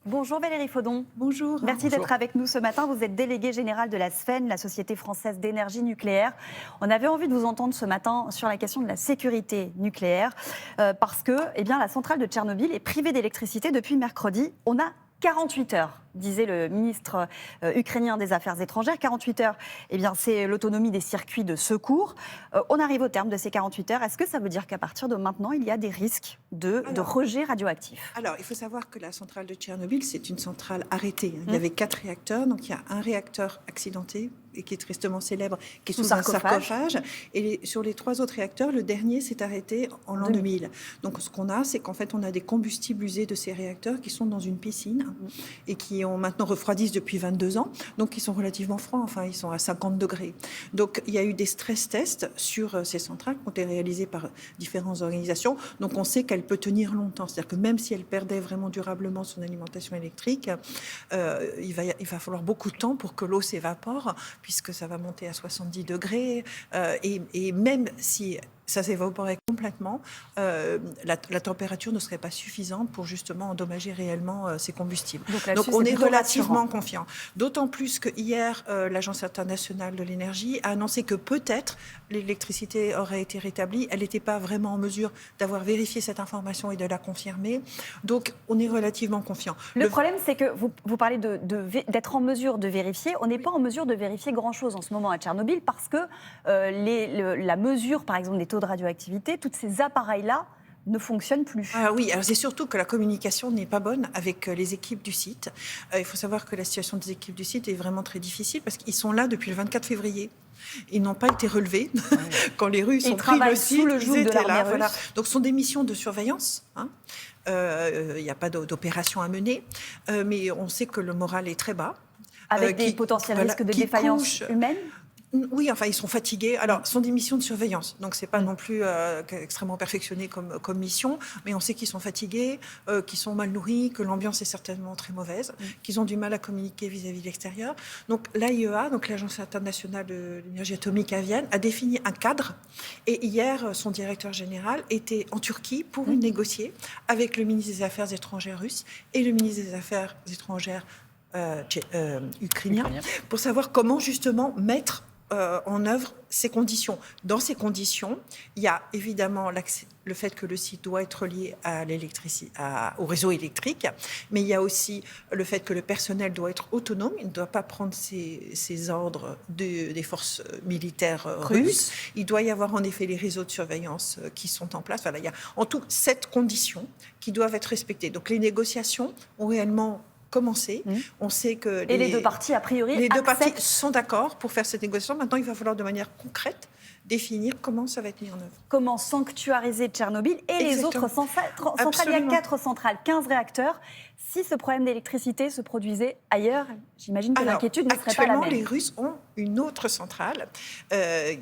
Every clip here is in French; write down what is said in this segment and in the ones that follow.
Bonjour Valérie Faudon. Bonjour. Merci d'être avec nous ce matin. Vous êtes déléguée générale de la SFEN, la Société française d'énergie nucléaire. On avait envie de vous entendre ce matin sur la question de la sécurité nucléaire parce que la centrale de Tchernobyl est privée d'électricité depuis mercredi. On a 48 heures, disait le ministre ukrainien des Affaires étrangères. 48 heures, c'est l'autonomie des circuits de secours. On arrive au terme de ces 48 heures. Est-ce que ça veut dire qu'à partir de maintenant, il y a des risques de rejet radioactif ? Alors, il faut savoir que la centrale de Tchernobyl, c'est une centrale arrêtée. Il y avait 4 réacteurs, donc il y a un réacteur accidenté et qui est tristement célèbre, qui est sous un sarcophage. Et sur les 3 autres réacteurs, le dernier s'est arrêté en l'an 2000. Donc ce qu'on a, c'est qu'en fait, on a des combustibles usés de ces réacteurs qui sont dans une piscine et qui ont maintenant refroidissent depuis 22 ans. Donc ils sont relativement froids, enfin ils sont à 50 degrés. Donc il y a eu des stress tests sur ces centrales qui ont été réalisés par différentes organisations. Donc on sait qu'elle peut tenir longtemps. C'est-à-dire que même si elle perdait vraiment durablement son alimentation électrique, il va falloir beaucoup de temps pour que l'eau s'évapore, puisque ça va monter à 70 degrés. Et même si ça s'évaporait complètement, la température ne serait pas suffisante pour justement endommager réellement ces combustibles. Donc on est relativement confiant. D'autant plus que hier, l'Agence internationale de l'énergie a annoncé que peut-être l'électricité aurait été rétablie. Elle n'était pas vraiment en mesure d'avoir vérifié cette information et de la confirmer. Donc on est relativement confiant. Le problème, c'est que vous parlez d'être en mesure de vérifier. On n'est pas en mesure de vérifier grand-chose en ce moment à Tchernobyl parce que la mesure, par exemple, des taux de radioactivité, tous ces appareils-là ne fonctionnent plus. Ah oui, alors c'est surtout que la communication n'est pas bonne avec les équipes du site. Il faut savoir que la situation des équipes du site est vraiment très difficile parce qu'ils sont là depuis le 24 février. Ils n'ont pas été relevés. Quand les Russes ont pris le site, ils étaient là. Voilà. Donc ce sont des missions de surveillance. Il n'y a pas d'opération à mener, mais on sait que le moral est très bas. Avec des potentiels risques de défaillance humaine ? Oui, enfin, ils sont fatigués. Alors, ce sont des missions de surveillance, donc c'est pas non plus extrêmement perfectionné comme mission, mais on sait qu'ils sont fatigués, qu'ils sont mal nourris, que l'ambiance est certainement très mauvaise, qu'ils ont du mal à communiquer vis-à-vis de l'extérieur. Donc, l'AIEA, donc l'Agence internationale de l'énergie atomique à Vienne, a défini un cadre. Et hier, son directeur général était en Turquie pour négocier avec le ministre des Affaires étrangères russe et le ministre des Affaires étrangères ukrainien pour savoir comment justement mettre en œuvre ces conditions. Dans ces conditions, il y a évidemment le fait que le site doit être lié à au réseau électrique, mais il y a aussi le fait que le personnel doit être autonome, il ne doit pas prendre ses ordres des forces militaires russes. Il doit y avoir en effet les réseaux de surveillance qui sont en place. Voilà, il y a en tout 7 conditions qui doivent être respectées. Donc les négociations ont réellement commencé. On sait que les 2 parties, a priori, les 2 parties sont d'accord pour faire cette négociation. Maintenant, il va falloir de manière concrète définir comment ça va être mis en œuvre. Comment sanctuariser Tchernobyl et les autres centrales. Il y a 4 centrales, 15 réacteurs. Si ce problème d'électricité se produisait ailleurs, j'imagine que l'inquiétude ne serait pas la même. Actuellement, les Russes ont une autre centrale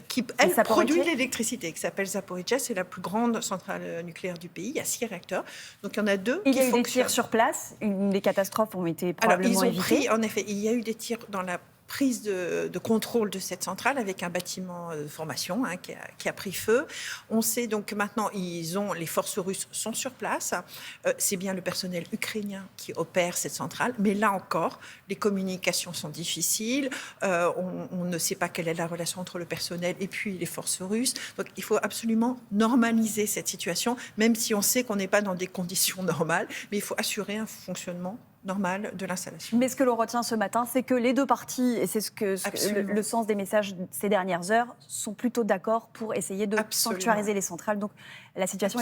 qui, elle, produit l'électricité, qui s'appelle Zaporijzhia. C'est la plus grande centrale nucléaire du pays. Il y a 6 réacteurs. Donc, il y en a 2 qui fonctionnent. Il y a eu des tirs sur place. Des catastrophes ont été probablement évitées. En effet, il y a eu des tirs dans la prise de contrôle de cette centrale avec un bâtiment de formation qui a pris feu. On sait donc que maintenant, les forces russes sont sur place. C'est bien le personnel ukrainien qui opère cette centrale. Mais là encore, les communications sont difficiles. On ne sait pas quelle est la relation entre le personnel et puis les forces russes. Donc il faut absolument normaliser cette situation, même si on sait qu'on n'est pas dans des conditions normales. Mais il faut assurer un fonctionnement normal de l'installation. Mais ce que l'on retient ce matin, c'est que les 2 parties, et c'est le sens des messages ces dernières heures, sont plutôt d'accord pour essayer de sanctuariser les centrales. Donc la situation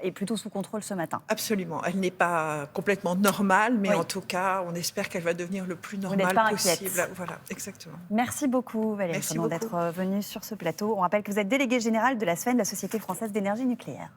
est plutôt sous contrôle ce matin. Absolument. Elle n'est pas complètement normale, mais en tout cas, on espère qu'elle va devenir le plus normale possible. Voilà, exactement. Merci beaucoup, Valérie Faudon, d'être venue sur ce plateau. On rappelle que vous êtes déléguée générale de la SFEN, la Société française d'énergie nucléaire.